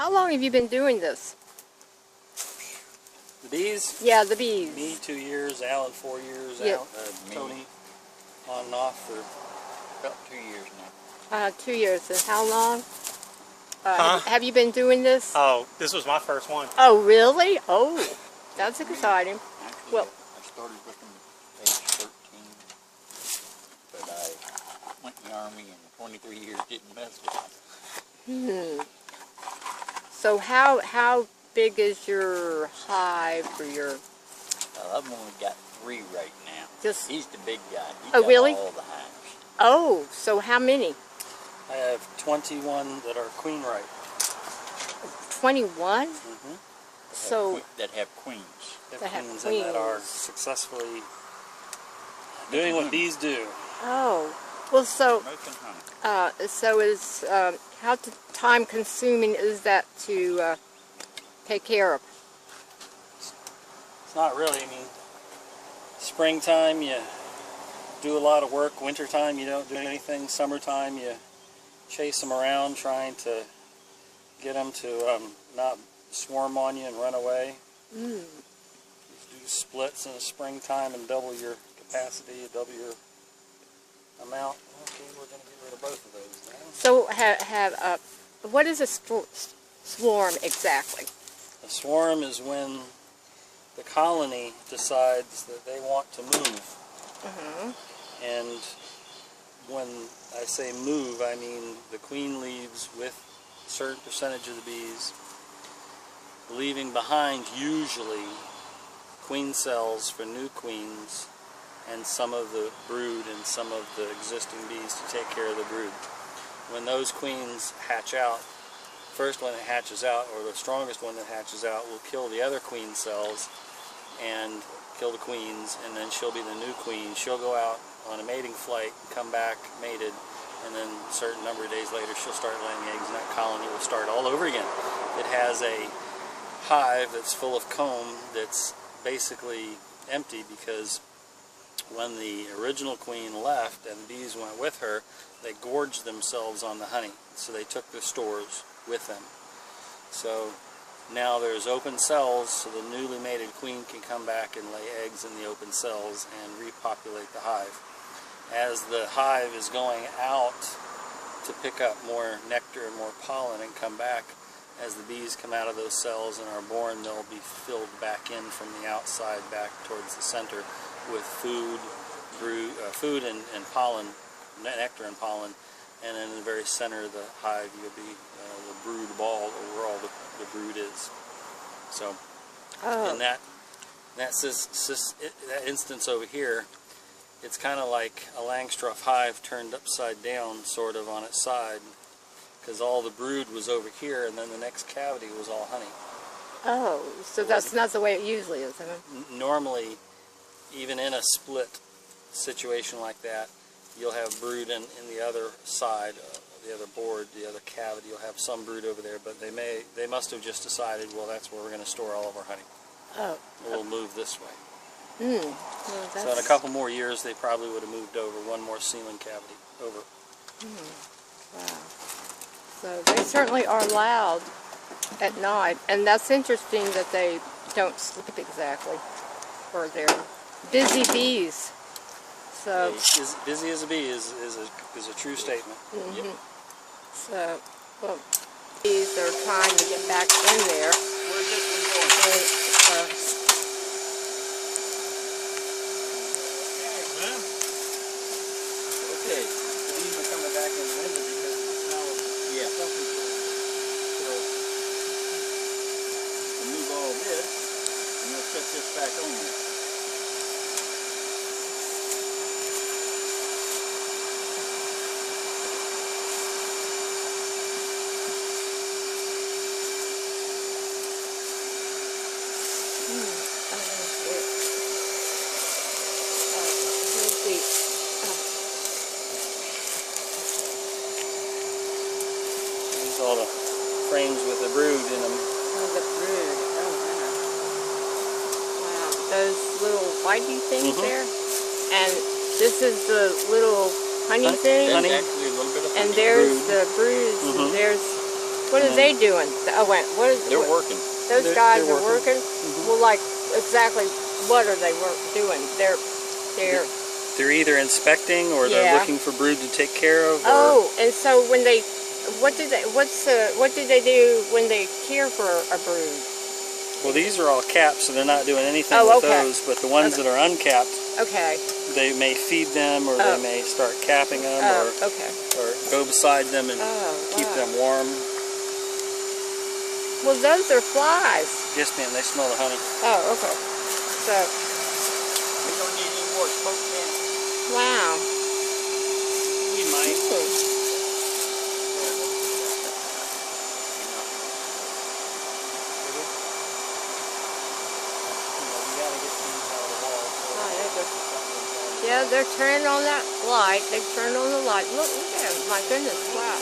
How long have you been doing this? The bees? Yeah, the bees. Me 2 years, Alan 4 years, Yeah. Tony on and off for about 2 years now. 2 years. And how long? Huh? Have you been doing this? Oh, this was my first one. Oh, really? Oh, that's exciting. Actually, Well- I started with them at age 13, but I went in the Army and 23 years didn't mess with them. So how big is your hive or your... I've only got 3 right now. Just... He's the big guy. He's Oh, got really? all the hives. Oh, so how many? I have 21 that are queen ripe. 21? So... That have queens. That have Queens and that are queens. successfully doing what bees do. Oh, well, so... Making honey. So is... how time consuming is that to take care of? It's not really. I mean, springtime you do a lot of work. Wintertime you don't do anything. Summertime you chase them around trying to get them to not swarm on you and run away. You do splits in the springtime and double your capacity, double your amount. Okay, we're going to get rid of both of those now. So what is a swarm exactly? A swarm is when the colony decides that they want to move. And when I say move, I mean the queen leaves with a certain percentage of the bees, leaving behind usually queen cells for new queens and some of the brood and some of the existing bees to take care of the brood. When those queens hatch out, first one that hatches out, or the strongest one that hatches out, will kill the other queen cells and kill the queens, and then she'll be the new queen. She'll go out on a mating flight, come back mated, and then a certain number of days later she'll start laying eggs, and that colony will start all over again. It has a hive that's full of comb that's basically empty because when the original queen left and the bees went with her, they gorged themselves on the honey. So they took the stores with them. So now there's open cells, so the newly mated queen can come back and lay eggs in the open cells and repopulate the hive. As the hive is going out to pick up more nectar and more pollen and come back, as the bees come out of those cells and are born, they'll be filled back in from the outside back towards the center with food, food and pollen, nectar and pollen, and then in the very center of the hive you'll be the brood ball, or where all the brood is. So in that instance over here, it's kind of like a Langstroth hive turned upside down, sort of on its side, because all the brood was over here, and then the next cavity was all honey. Oh, so that's not the way it usually is, isn't it? Normally, even in a split situation like that, you'll have brood in the other side, the other board, the other cavity. You'll have some brood over there, but they must have just decided, well, that's where we're going to store all of our honey. Oh. We'll move this way. Well, So in a couple more years, they probably would have moved over one more ceiling cavity over. Wow. So they certainly are loud at night, and that's interesting that they don't sleep exactly, or they're busy bees. So As busy as a bee is a true statement. Yep. So, well, bees are trying to get back in there. Okay, the bees are coming back in the window because of the smell of something. So remove all this, and we'll put this back on there. These are all the frames with the brood in them. Oh, the brood. Oh, wow. Wow. Those little whitey things there? And this is the little honey thing? Honey. Actually, a little bit of And honey. there's Brood. the broods, and there's What are they doing? Oh, wait, what is, They're what, working. those They're guys are working. working? Well, like, exactly what are they doing? They're, They're either inspecting or they're Yeah. looking for brood to take care of. Or, oh, and so when they, what do they do when they care for a brood? well, these are all capped, so they're not doing anything Oh, with okay. those. But the ones Okay. that are uncapped, Okay, they may feed them, or Oh. they may start capping them, oh, okay. or go beside them and Oh, keep wow. them warm. Well, those are flies. Yes, ma'am. They smell the honey. Oh, okay. So, We don't need any more smoke then. wow. We might. Yeah, they're turning on that light. They turned on the light. Look at them. My goodness, wow.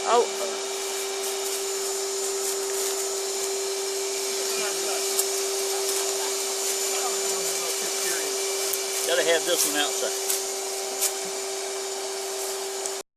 Oh. Gotta have this one outside.